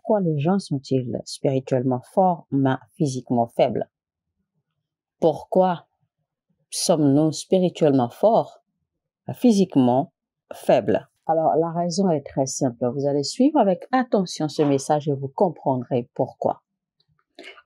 pourquoi les gens sont-ils spirituellement forts, mais physiquement faibles? Pourquoi sommes-nous spirituellement forts, physiquement faibles? Alors, la raison est très simple. Vous allez suivre avec attention ce message et vous comprendrez pourquoi.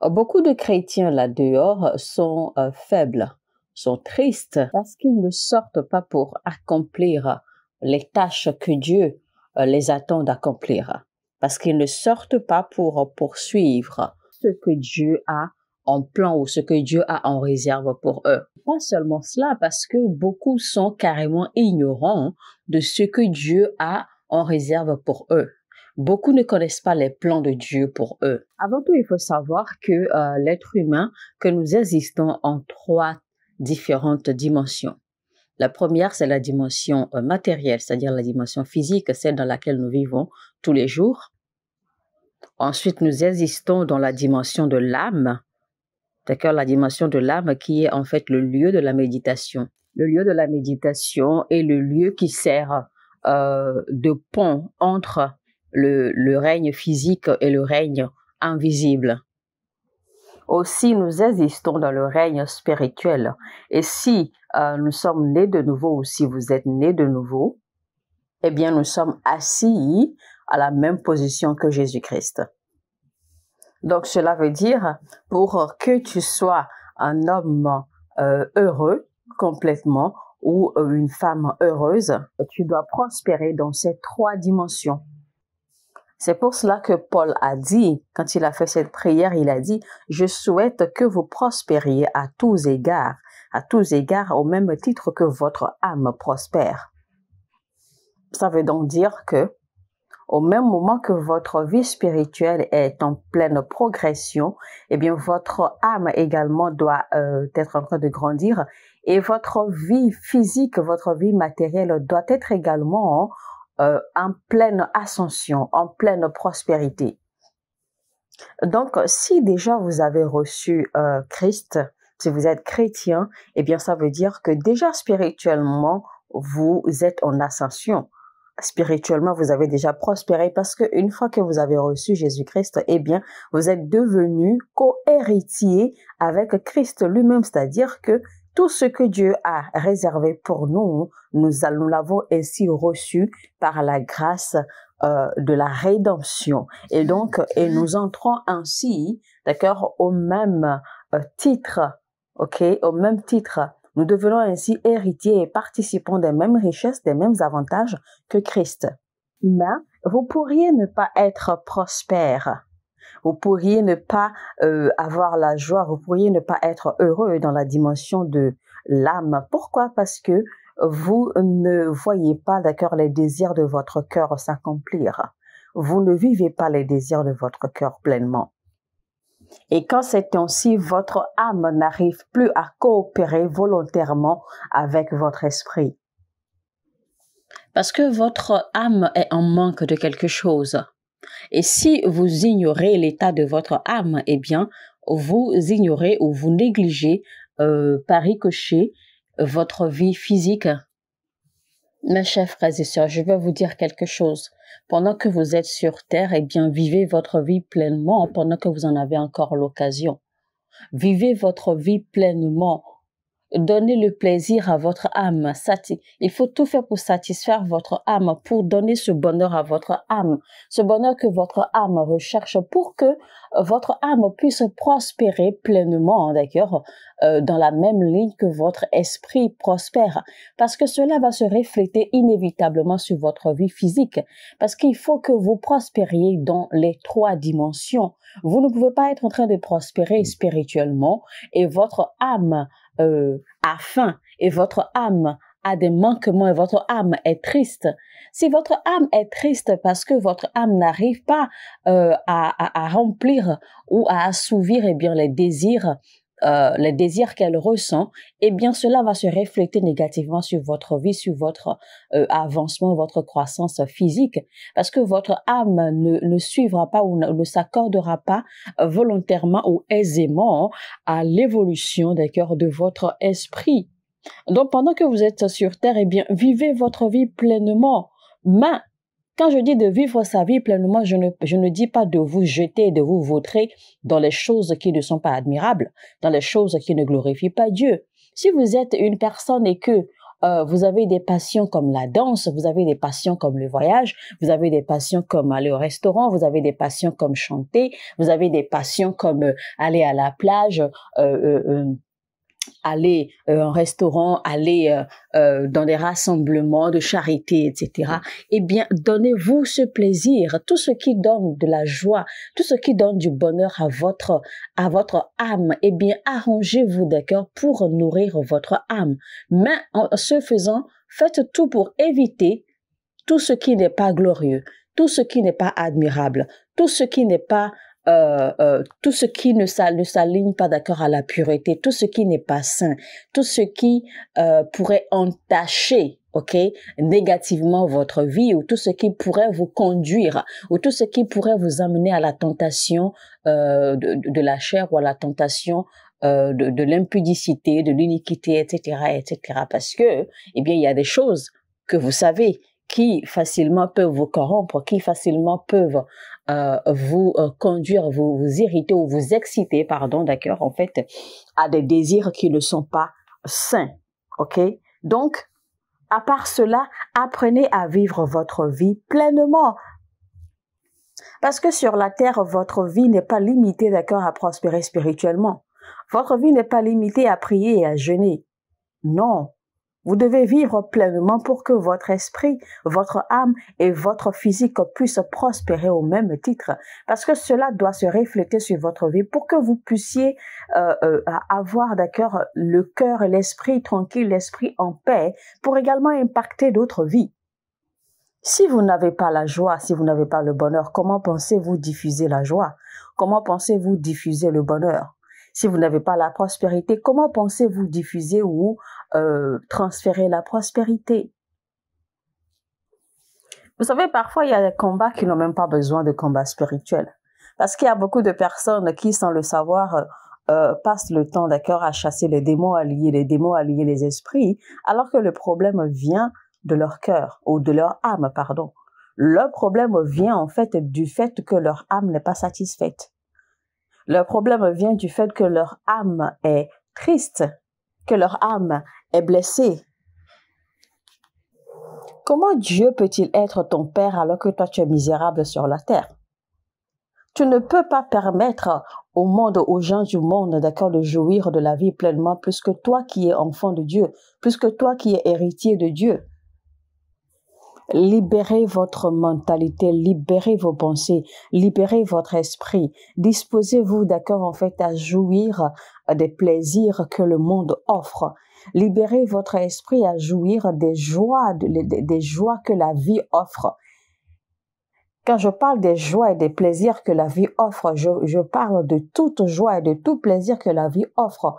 Beaucoup de chrétiens là-dehors sont faibles, sont tristes parce qu'ils ne sortent pas pour accomplir les tâches que Dieu les attend d'accomplir. Parce qu'ils ne sortent pas pour poursuivre ce que Dieu a en plan ou ce que Dieu a en réserve pour eux. Pas seulement cela, parce que beaucoup sont carrément ignorants de ce que Dieu a en réserve pour eux. Beaucoup ne connaissent pas les plans de Dieu pour eux. Avant tout, il faut savoir que l'être humain, que nous existons en 3 différentes dimensions. La première, c'est la dimension matérielle, c'est-à-dire la dimension physique, celle dans laquelle nous vivons tous les jours. Ensuite, nous existons dans la dimension de l'âme, d'accord, la dimension de l'âme qui est en fait le lieu de la méditation. Le lieu de la méditation est le lieu qui sert de pont entre le règne physique et le règne invisible. Aussi, nous existons dans le règne spirituel. Et si nous sommes nés de nouveau, ou si vous êtes nés de nouveau, eh bien, nous sommes assis à la même position que Jésus-Christ. Donc, cela veut dire, pour que tu sois un homme heureux complètement ou une femme heureuse, tu dois prospérer dans ces 3 dimensions. C'est pour cela que Paul a dit, quand il a fait cette prière, il a dit « Je souhaite que vous prospériez à tous égards au même titre que votre âme prospère. » Ça veut donc dire que au même moment que votre vie spirituelle est en pleine progression, eh bien votre âme également doit être en train de grandir et votre vie physique, votre vie matérielle doit être également en pleine ascension, en pleine prospérité. Donc, si déjà vous avez reçu Christ, si vous êtes chrétien, eh bien ça veut dire que déjà spirituellement, vous êtes en ascension. Spirituellement, vous avez déjà prospéré parce que une fois que vous avez reçu Jésus-Christ, eh bien, vous êtes devenu co-héritier avec Christ lui-même, c'est-à-dire que tout ce que Dieu a réservé pour nous, nous l'avons ainsi reçu par la grâce de la rédemption. Et donc, et nous entrons ainsi, d'accord, au même titre, ok, au même titre. Nous devenons ainsi héritiers et participants des mêmes richesses, des mêmes avantages que Christ. Mais vous pourriez ne pas être prospère. Vous pourriez ne pas avoir la joie, vous pourriez ne pas être heureux dans la dimension de l'âme. Pourquoi? Parce que vous ne voyez pas, d'accord, les désirs de votre cœur s'accomplir. Vous ne vivez pas les désirs de votre cœur pleinement. Et quand c'est ainsi, votre âme n'arrive plus à coopérer volontairement avec votre esprit. Parce que votre âme est en manque de quelque chose. Et si vous ignorez l'état de votre âme, eh bien, vous ignorez ou vous négligez par ricochet votre vie physique. Mes chers frères et sœurs, je vais vous dire quelque chose. Pendant que vous êtes sur terre, eh bien, vivez votre vie pleinement pendant que vous en avez encore l'occasion. Vivez votre vie pleinement. Donnez le plaisir à votre âme. Il faut tout faire pour satisfaire votre âme, pour donner ce bonheur à votre âme, ce bonheur que votre âme recherche pour que votre âme puisse prospérer pleinement, d'accord, dans la même ligne que votre esprit prospère. Parce que cela va se refléter inévitablement sur votre vie physique. Parce qu'il faut que vous prospériez dans les 3 dimensions. Vous ne pouvez pas être en train de prospérer spirituellement et votre âme a faim et votre âme a des manquements et votre âme est triste. Si votre âme est triste parce que votre âme n'arrive pas à remplir ou à assouvir eh bien les désirs qu'elle ressent, eh bien cela va se refléter négativement sur votre vie, sur votre avancement, votre croissance physique, parce que votre âme ne suivra pas ou ne s'accordera pas volontairement ou aisément à l'évolution d'accord, de votre esprit. Donc pendant que vous êtes sur terre, eh bien vivez votre vie pleinement, mais Quand je dis de vivre sa vie pleinement, je ne dis pas de vous jeter, de vous vautrer dans les choses qui ne sont pas admirables, dans les choses qui ne glorifient pas Dieu. Si vous êtes une personne et que vous avez des passions comme la danse, vous avez des passions comme le voyage, vous avez des passions comme aller au restaurant, vous avez des passions comme chanter, vous avez des passions comme aller à la plage, aller en restaurant, aller dans des rassemblements de charité, etc. Eh bien, donnez-vous ce plaisir, tout ce qui donne de la joie, tout ce qui donne du bonheur à votre âme. Eh bien, arrangez-vous, d'accord, pour nourrir votre âme. Mais en ce faisant, faites tout pour éviter tout ce qui n'est pas glorieux, tout ce qui n'est pas admirable, tout ce qui n'est pas tout ce qui ne s'aligne pas d'accord à la pureté, tout ce qui n'est pas sain, tout ce qui pourrait entacher, ok, négativement votre vie, ou tout ce qui pourrait vous conduire, ou tout ce qui pourrait vous amener à la tentation de la chair, ou à la tentation de l'impudicité, de l'iniquité, etc., etc. Parce que, eh bien, il y a des choses que vous savez qui facilement peuvent vous corrompre, qui facilement peuvent vous conduire, vous irriter ou vous exciter, pardon, d'accord, en fait, à des désirs qui ne sont pas sains, ok? Donc, à part cela, apprenez à vivre votre vie pleinement. Parce que sur la terre, votre vie n'est pas limitée, d'accord, à prospérer spirituellement. Votre vie n'est pas limitée à prier et à jeûner. Non. Vous devez vivre pleinement pour que votre esprit, votre âme et votre physique puissent prospérer au même titre. Parce que cela doit se refléter sur votre vie pour que vous puissiez avoir, d'accord, le cœur et l'esprit tranquille, l'esprit en paix, pour également impacter d'autres vies. Si vous n'avez pas la joie, si vous n'avez pas le bonheur, comment pensez-vous diffuser la joie? Comment pensez-vous diffuser le bonheur? Si vous n'avez pas la prospérité, comment pensez-vous diffuser ou transférer la prospérité? Vous savez, parfois, il y a des combats qui n'ont même pas besoin de combats spirituels. Parce qu'il y a beaucoup de personnes qui, sans le savoir, passent le temps, d'accord, à chasser les démons, à lier les esprits, alors que le problème vient de leur cœur, ou de leur âme, pardon. Le problème vient, en fait, du fait que leur âme n'est pas satisfaite. Le problème vient du fait que leur âme est triste, que leur âme est blessée. Comment Dieu peut-il être ton Père alors que toi tu es misérable sur la terre? Tu ne peux pas permettre au monde, aux gens du monde, d'accord, de jouir de la vie pleinement plus que toi qui es enfant de Dieu, plus que toi qui es héritier de Dieu. Libérez votre mentalité, libérez vos pensées, libérez votre esprit. Disposez-vous, d'accord, en fait, à jouir des plaisirs que le monde offre. Libérez votre esprit à jouir des joies que la vie offre. Quand je parle des joies et des plaisirs que la vie offre, je parle de toute joie et de tout plaisir que la vie offre,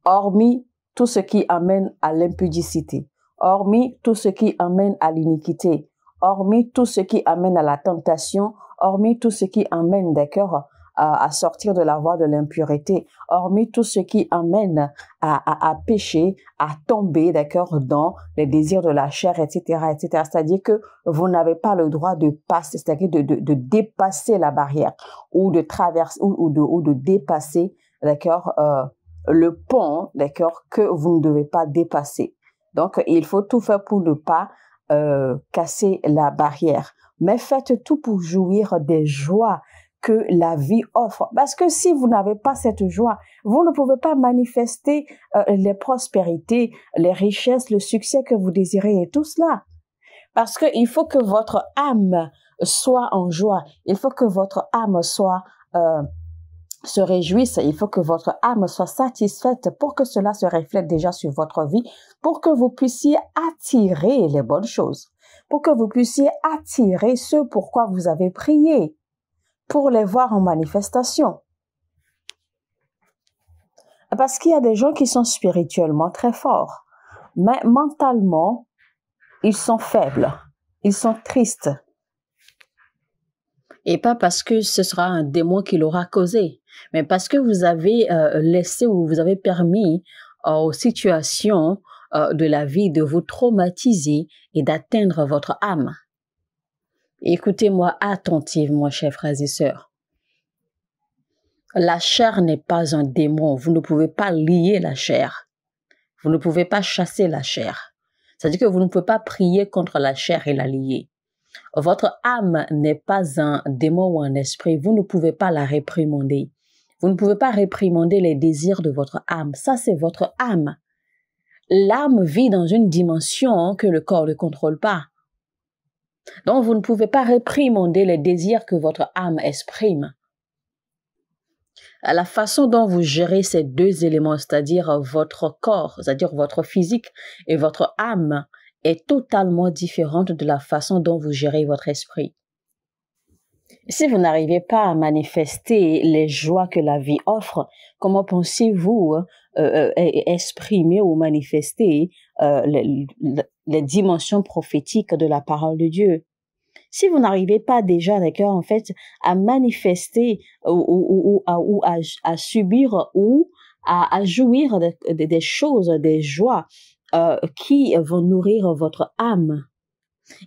hormis tout ce qui amène à l'impudicité, hormis tout ce qui amène à l'iniquité, hormis tout ce qui amène à la tentation, hormis tout ce qui amène, d'accord, à sortir de la voie de l'impureté, hormis tout ce qui amène à pécher, à tomber, d'accord, dans les désirs de la chair, etc., etc. C'est-à-dire que vous n'avez pas le droit de passer, c'est-à-dire de dépasser la barrière ou de traverser ou de dépasser, d'accord, le pont, d'accord, que vous ne devez pas dépasser. Donc, il faut tout faire pour ne pas casser la barrière. Mais faites tout pour jouir des joies que la vie offre. Parce que si vous n'avez pas cette joie, vous ne pouvez pas manifester les prospérités, les richesses, le succès que vous désirez et tout cela. Parce que il faut que votre âme soit en joie. Il faut que votre âme soit se réjouisse, il faut que votre âme soit satisfaite pour que cela se reflète déjà sur votre vie, pour que vous puissiez attirer les bonnes choses, pour que vous puissiez attirer ce pourquoi vous avez prié, pour les voir en manifestation. Parce qu'il y a des gens qui sont spirituellement très forts, mais mentalement, ils sont faibles, ils sont tristes. Et pas parce que ce sera un démon qui l'aura causé, mais parce que vous avez laissé ou vous avez permis aux situations de la vie de vous traumatiser et d'atteindre votre âme. Écoutez-moi attentivement, chers frères et sœurs. La chair n'est pas un démon. Vous ne pouvez pas lier la chair. Vous ne pouvez pas chasser la chair. C'est-à-dire que vous ne pouvez pas prier contre la chair et la lier. Votre âme n'est pas un démon ou un esprit. Vous ne pouvez pas la réprimander. Vous ne pouvez pas réprimander les désirs de votre âme. Ça, c'est votre âme. L'âme vit dans une dimension que le corps ne contrôle pas. Donc, vous ne pouvez pas réprimander les désirs que votre âme exprime. La façon dont vous gérez ces deux éléments, c'est-à-dire votre corps, c'est-à-dire votre physique et votre âme, est totalement différente de la façon dont vous gérez votre esprit. Si vous n'arrivez pas à manifester les joies que la vie offre, comment pensez-vous exprimer ou manifester les dimensions prophétiques de la parole de Dieu? Si vous n'arrivez pas déjà, d'accord, en fait, à manifester ou à subir ou à jouir des choses, des joies qui vont nourrir votre âme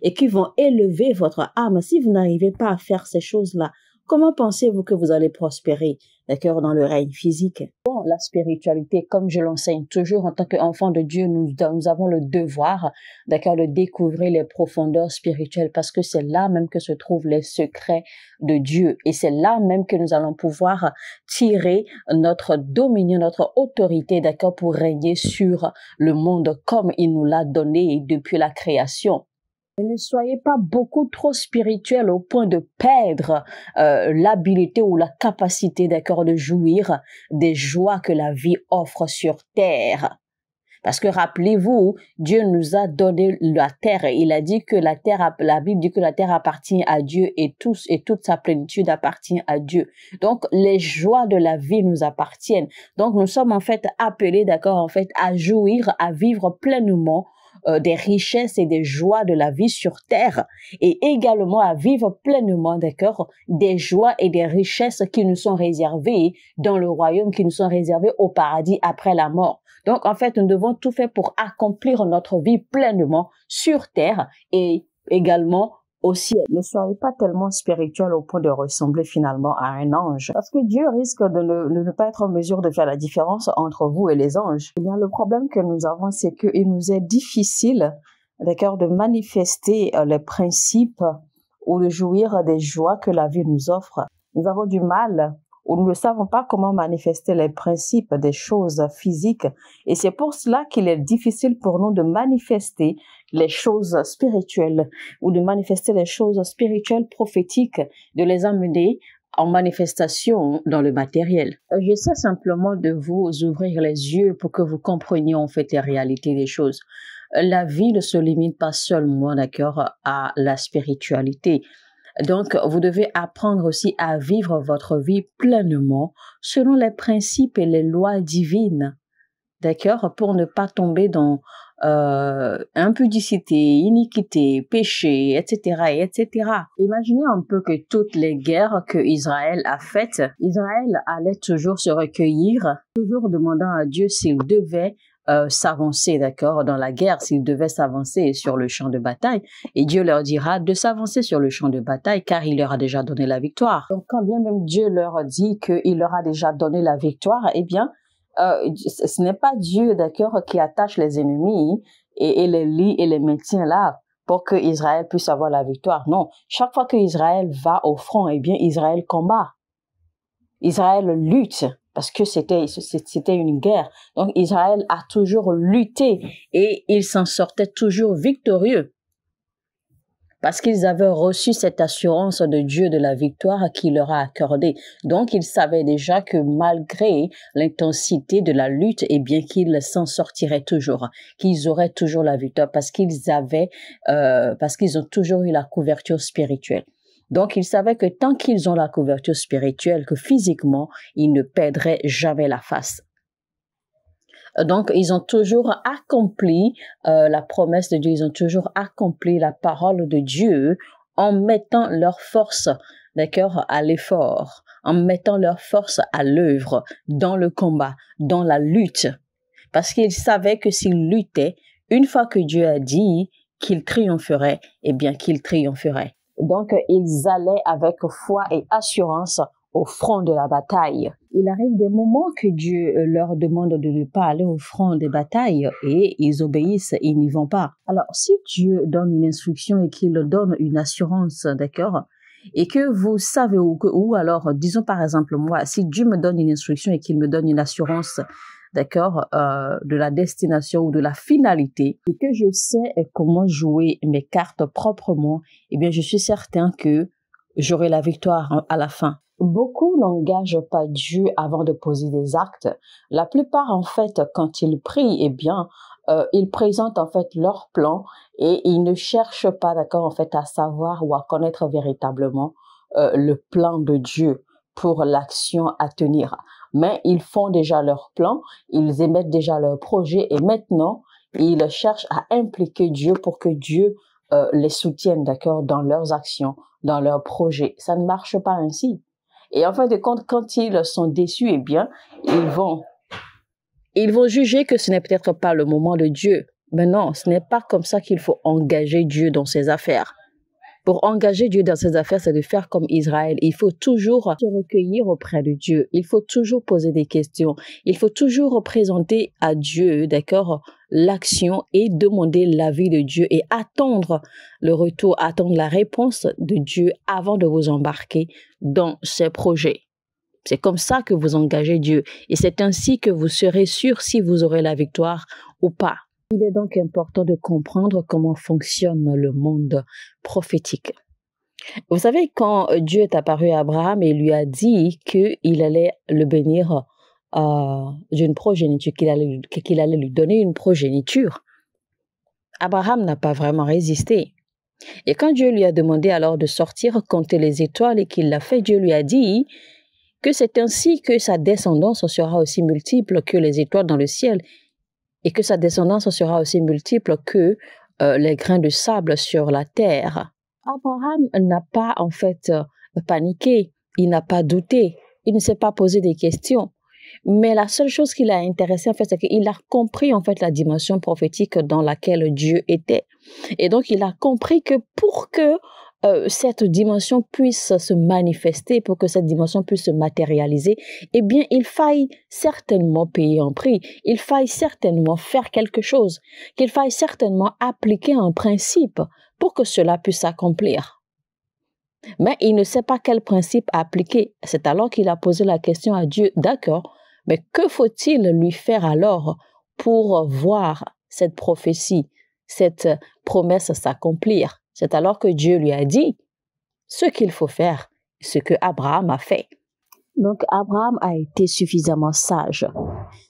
et qui vont élever votre âme, si vous n'arrivez pas à faire ces choses-là, comment pensez-vous que vous allez prospérer, d'accord, dans le règne physique? Bon, la spiritualité, comme je l'enseigne toujours en tant qu'enfant de Dieu, nous avons le devoir, d'accord, de découvrir les profondeurs spirituelles parce que c'est là même que se trouvent les secrets de Dieu et c'est là même que nous allons pouvoir tirer notre dominion, notre autorité, d'accord, pour régner sur le monde comme il nous l'a donné depuis la création. Ne soyez pas beaucoup trop spirituel au point de perdre l'habilité ou la capacité, d'accord, de jouir des joies que la vie offre sur terre. Parce que rappelez-vous, Dieu nous a donné la terre. Il a dit que la Bible dit que la terre appartient à Dieu et toute sa plénitude appartient à Dieu. Donc, les joies de la vie nous appartiennent. Donc, nous sommes en fait appelés, d'accord, en fait, à jouir, à vivre pleinement des richesses et des joies de la vie sur terre et également à vivre pleinement, d'accord, des joies et des richesses qui nous sont réservées dans le royaume, qui nous sont réservées au paradis après la mort. Donc, en fait, nous devons tout faire pour accomplir notre vie pleinement sur terre et également au ciel. Ne soyez pas tellement spirituel au point de ressembler finalement à un ange. Parce que Dieu risque de ne pas être en mesure de faire la différence entre vous et les anges. Eh bien, le problème que nous avons, c'est qu'il nous est difficile, d'accord, de manifester les principes ou de jouir des joies que la vie nous offre. Nous avons du mal ou nous ne savons pas comment manifester les principes des choses physiques. Et c'est pour cela qu'il est difficile pour nous de manifester les choses spirituelles ou de manifester les choses spirituelles prophétiques, de les amener en manifestation dans le matériel. J'essaie simplement de vous ouvrir les yeux pour que vous compreniez en fait les réalités des choses. La vie ne se limite pas seulement, d'accord, à la spiritualité. Donc, vous devez apprendre aussi à vivre votre vie pleinement selon les principes et les lois divines, d'accord, pour ne pas tomber dans impudicité, iniquité, péché, etc., etc. Imaginez un peu que toutes les guerres que Israël a faites, Israël allait toujours se recueillir, toujours demandant à Dieu s'il devait s'avancer, d'accord, dans la guerre, s'ils devaient s'avancer sur le champ de bataille, et Dieu leur dira de s'avancer sur le champ de bataille car il leur a déjà donné la victoire. Donc, quand bien même Dieu leur dit qu'il leur a déjà donné la victoire, eh bien, ce n'est pas Dieu, d'accord, qui attache les ennemis et les lie et les maintient là pour que Israël puisse avoir la victoire. Non, chaque fois que Israël va au front, eh bien, Israël combat. Israël lutte. Parce que c'était une guerre. Donc, Israël a toujours lutté et il s'en sortait toujours victorieux. Parce qu'ils avaient reçu cette assurance de Dieu de la victoire qu'il leur a accordée. Donc, ils savaient déjà que malgré l'intensité de la lutte, eh bien, qu'ils s'en sortiraient toujours, qu'ils auraient toujours la victoire parce qu'ils ont toujours eu la couverture spirituelle. Donc, ils savaient que tant qu'ils ont la couverture spirituelle, que physiquement, ils ne perdraient jamais la face. Donc, ils ont toujours accompli la promesse de Dieu, ils ont toujours accompli la parole de Dieu en mettant leur force, d'accord, à l'effort, en mettant leur force à l'œuvre, dans le combat, dans la lutte. Parce qu'ils savaient que s'ils luttaient, une fois que Dieu a dit qu'il triompherait, eh bien, qu'il triompherait. Donc, ils allaient avec foi et assurance au front de la bataille. Il arrive des moments que Dieu leur demande de ne pas aller au front des batailles et ils obéissent, ils n'y vont pas. Alors, si Dieu donne une instruction et qu'il donne une assurance, d'accord, et que vous savez, ou alors, disons par exemple, moi, si Dieu me donne une instruction et qu'il me donne une assurance, d'accord, de la destination ou de la finalité, et que je sais comment jouer mes cartes proprement, eh bien, je suis certain que j'aurai la victoire à la fin. Beaucoup n'engagent pas Dieu avant de poser des actes. La plupart, en fait, quand ils prient, eh bien, ils présentent en fait leur plan et ils ne cherchent pas, d'accord, en fait, à savoir ou à connaître véritablement le plan de Dieu pour l'action à tenir. Mais ils font déjà leur plan, ils émettent déjà leur projet et maintenant, ils cherchent à impliquer Dieu pour que Dieu les soutienne, d'accord, dans leurs actions, dans leurs projets. Ça ne marche pas ainsi. Et en fin de compte, quand ils sont déçus, eh bien, ils vont juger que ce n'est peut-être pas le moment de Dieu. Mais non, ce n'est pas comme ça qu'il faut engager Dieu dans ses affaires. Pour engager Dieu dans ses affaires, c'est de faire comme Israël. Il faut toujours se recueillir auprès de Dieu. Il faut toujours poser des questions. Il faut toujours présenter à Dieu, d'accord, l'action et demander l'avis de Dieu et attendre le retour, attendre la réponse de Dieu avant de vous embarquer dans ses projets. C'est comme ça que vous engagez Dieu et c'est ainsi que vous serez sûr si vous aurez la victoire ou pas. Il est donc important de comprendre comment fonctionne le monde prophétique. Vous savez, quand Dieu est apparu à Abraham et lui a dit qu'il allait le bénir d'une progéniture, qu'il allait lui donner une progéniture, Abraham n'a pas vraiment résisté. Et quand Dieu lui a demandé alors de sortir, compter les étoiles et qu'il l'a fait, Dieu lui a dit que c'est ainsi que sa descendance sera aussi multiple que les étoiles dans le ciel et que sa descendance sera aussi multiple que les grains de sable sur la terre. Abraham n'a pas en fait paniqué, il n'a pas douté, il ne s'est pas posé des questions. Mais la seule chose qui l'a intéressé en fait, c'est qu'il a compris en fait la dimension prophétique dans laquelle Dieu était. Et donc il a compris que pour que cette dimension puisse se manifester, pour que cette dimension puisse se matérialiser, eh bien, il faille certainement payer un prix, il faille certainement faire quelque chose, qu'il faille certainement appliquer un principe pour que cela puisse s'accomplir. Mais il ne sait pas quel principe appliquer. C'est alors qu'il a posé la question à Dieu, d'accord, mais que faut-il lui faire alors pour voir cette prophétie, cette promesse s'accomplir? C'est alors que Dieu lui a dit ce qu'il faut faire, ce que Abraham a fait. Donc Abraham a été suffisamment sage.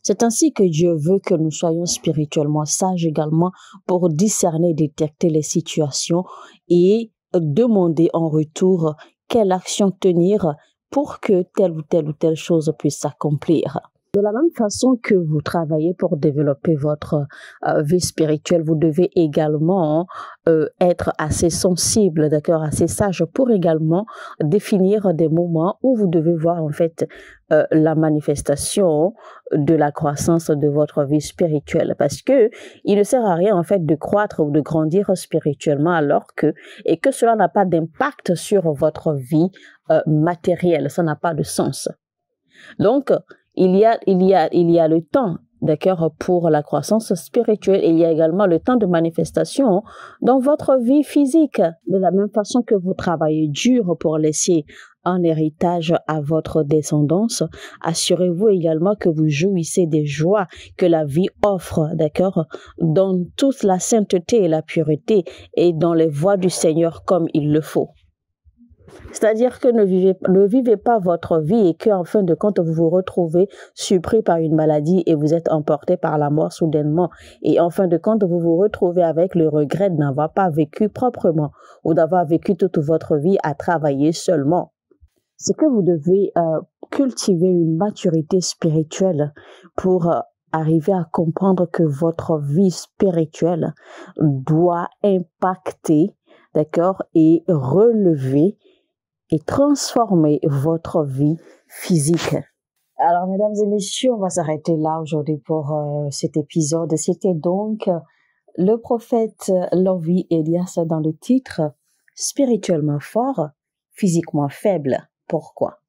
C'est ainsi que Dieu veut que nous soyons spirituellement sages également pour discerner, détecter les situations et demander en retour quelle action tenir pour que telle ou telle chose puisse s'accomplir. De la même façon que vous travaillez pour développer votre vie spirituelle, vous devez également être assez sensible, d'accord, assez sage pour également définir des moments où vous devez voir en fait la manifestation de la croissance de votre vie spirituelle. Parce que il ne sert à rien en fait de croître ou de grandir spirituellement alors que cela n'a pas d'impact sur votre vie matérielle. Ça n'a pas de sens. Donc, il y a le temps, d'accord, pour la croissance spirituelle et il y a également le temps de manifestation dans votre vie physique. De la même façon que vous travaillez dur pour laisser un héritage à votre descendance, assurez-vous également que vous jouissez des joies que la vie offre, d'accord, dans toute la sainteté et la pureté et dans les voies du Seigneur comme il le faut. C'est-à-dire que ne vivez pas votre vie et qu'en fin de compte, vous vous retrouvez surpris par une maladie et vous êtes emporté par la mort soudainement. Et en fin de compte, vous vous retrouvez avec le regret de n'avoir pas vécu proprement ou d'avoir vécu toute votre vie à travailler seulement. C'est que vous devez cultiver une maturité spirituelle pour arriver à comprendre que votre vie spirituelle doit impacter, d'accord, et relever et transformer votre vie physique. Alors, mesdames et messieurs, on va s'arrêter là aujourd'hui pour cet épisode. C'était donc le prophète Lovie Elias dans le titre spirituellement fort, physiquement faible. Pourquoi?